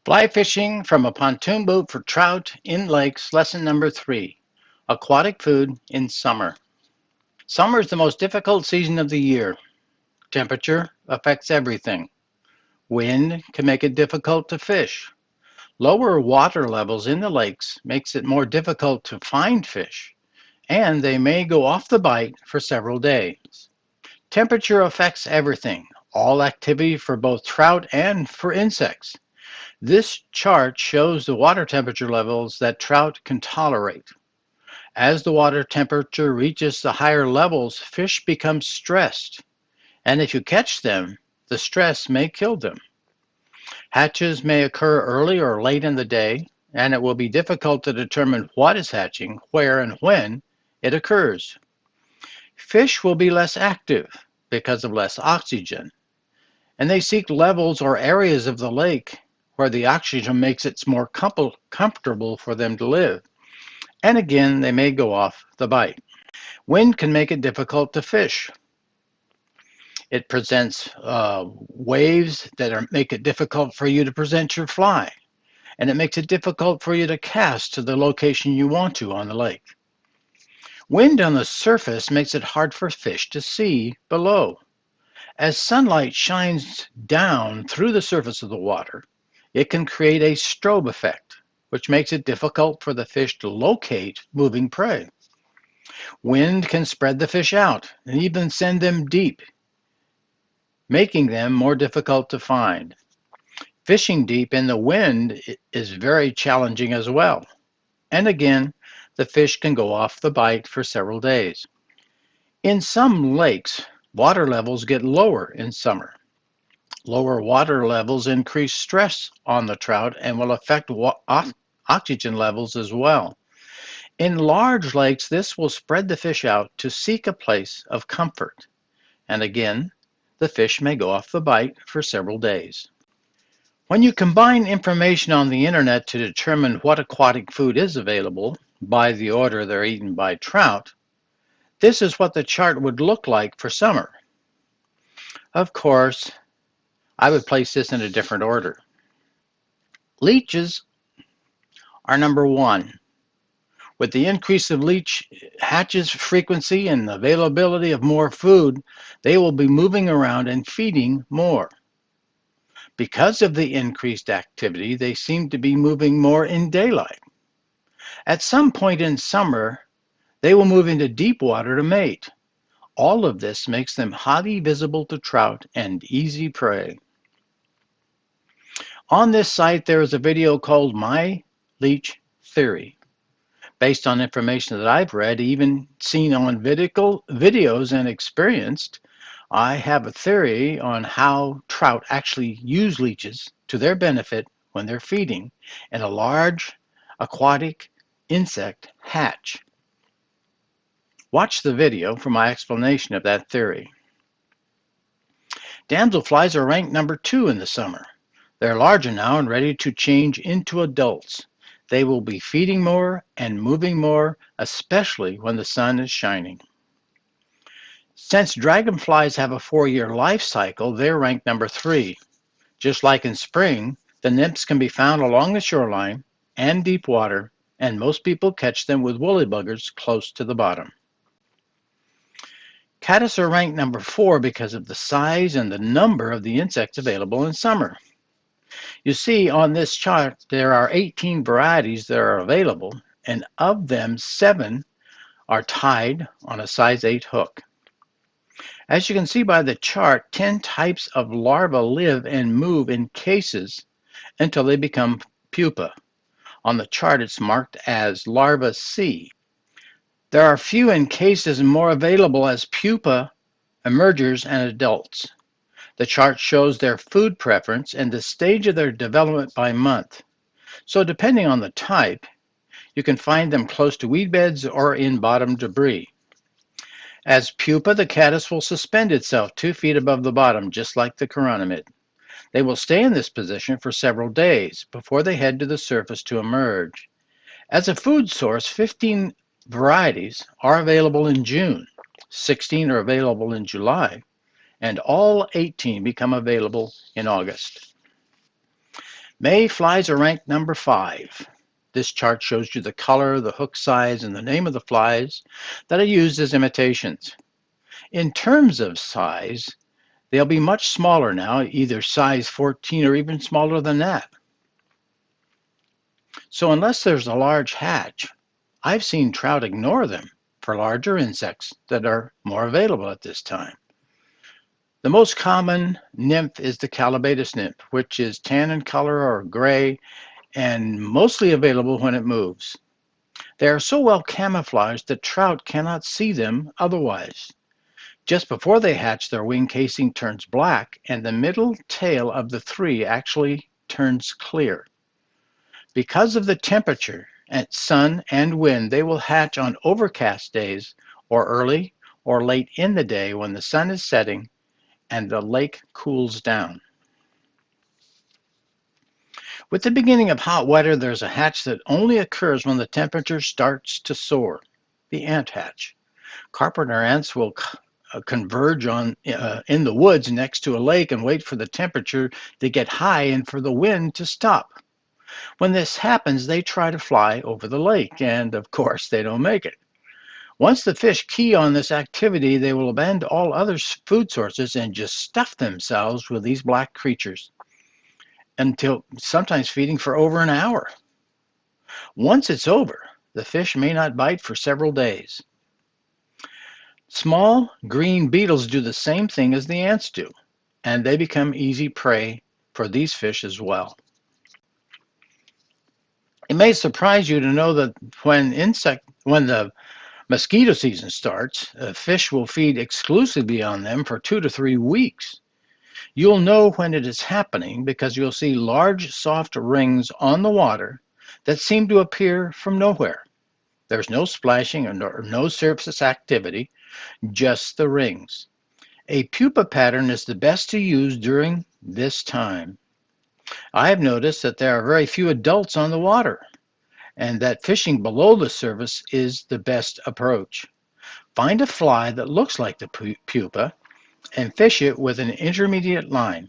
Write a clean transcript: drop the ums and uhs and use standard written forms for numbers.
Fly fishing from a pontoon boat for trout in lakes, lesson number 3. Aquatic food in summer. Summer is the most difficult season of the year. Temperature affects everything. Wind can make it difficult to fish. Lower water levels in the lakes makes it more difficult to find fish, and they may go off the bite for several days. Temperature affects everything, all activity for both trout and for insects. This chart shows the water temperature levels that trout can tolerate. As the water temperature reaches the higher levels, fish become stressed, and if you catch them, the stress may kill them. Hatches may occur early or late in the day, and it will be difficult to determine what is hatching, where, and when it occurs. Fish will be less active because of less oxygen, and they seek levels or areas of the lake where the oxygen makes it more comfortable for them to live. And again, they may go off the bite. Wind can make it difficult to fish. It presents waves that make it difficult for you to present your fly, and it makes it difficult for you to cast to the location you want to on the lake. Wind on the surface makes it hard for fish to see below. As sunlight shines down through the surface of the water, it can create a strobe effect, which makes it difficult for the fish to locate moving prey. Wind can spread the fish out and even send them deep, making them more difficult to find. Fishing deep in the wind is very challenging as well. And again, the fish can go off the bite for several days. In some lakes, water levels get lower in summer. Lower water levels increase stress on the trout and will affect oxygen levels as well. In large lakes, this will spread the fish out to seek a place of comfort. And again, the fish may go off the bite for several days. When you combine information on the internet to determine what aquatic food is available by the order they're eaten by trout, this is what the chart would look like for summer. Of course, I would place this in a different order. Leeches are number 1. With the increase of leech hatches frequency and availability of more food, they will be moving around and feeding more. Because of the increased activity, they seem to be moving more in daylight. At some point in summer, they will move into deep water to mate. All of this makes them highly visible to trout and easy prey. On this site, there is a video called My Leech Theory, based on information that I've read, even seen on videos and experienced. I have a theory on how trout actually use leeches to their benefit when they're feeding in a large aquatic insect hatch. Watch the video for my explanation of that theory. Damselflies are ranked number 2 in the summer. They're larger now and ready to change into adults. They will be feeding more and moving more, especially when the sun is shining. Since dragonflies have a 4-year life cycle, they're ranked number 3. Just like in spring, the nymphs can be found along the shoreline and deep water, and most people catch them with woolly buggers close to the bottom. Caddis are ranked number 4 because of the size and the number of the insects available in summer. You see on this chart there are 18 varieties that are available, and of them 7 are tied on a size 8 hook. As you can see by the chart, 10 types of larvae live and move in cases until they become pupa. On the chart it's marked as larva C. There are few in cases and more available as pupa, emergers, and adults. The chart shows their food preference and the stage of their development by month. So depending on the type, you can find them close to weed beds or in bottom debris. As pupa, the caddis will suspend itself 2 feet above the bottom, just like the chironomid. They will stay in this position for several days before they head to the surface to emerge. As a food source, 15 varieties are available in June, 16 are available in July, and all 18 become available in August. Mayflies are ranked number 5. This chart shows you the color, the hook size, and the name of the flies that are used as imitations. In terms of size, they'll be much smaller now, either size 14 or even smaller than that. So unless there's a large hatch, I've seen trout ignore them for larger insects that are more available at this time. The most common nymph is the Calabatus nymph, which is tan in color or gray and mostly available when it moves. They are so well camouflaged that trout cannot see them otherwise. Just before they hatch, their wing casing turns black and the middle tail of the three actually turns clear. Because of the temperature, and sun, and wind, they will hatch on overcast days or early or late in the day when the sun is setting and the lake cools down. With the beginning of hot weather, there's a hatch that only occurs when the temperature starts to soar, the ant hatch. Carpenter ants will converge in the woods next to a lake and wait for the temperature to get high and for the wind to stop. When this happens, they try to fly over the lake, and of course, they don't make it. Once the fish key on this activity, they will abandon all other food sources and just stuff themselves with these black creatures, until sometimes feeding for over an hour. Once it's over, the fish may not bite for several days. Small green beetles do the same thing as the ants do, and they become easy prey for these fish as well. It may surprise you to know that when the mosquito season starts, fish will feed exclusively on them for 2 to 3 weeks. You'll know when it is happening because you'll see large soft rings on the water that seem to appear from nowhere. There's no splashing or no surface activity, just the rings. A pupa pattern is the best to use during this time. I have noticed that there are very few adults on the water, and that fishing below the surface is the best approach. Find a fly that looks like the pupa and fish it with an intermediate line.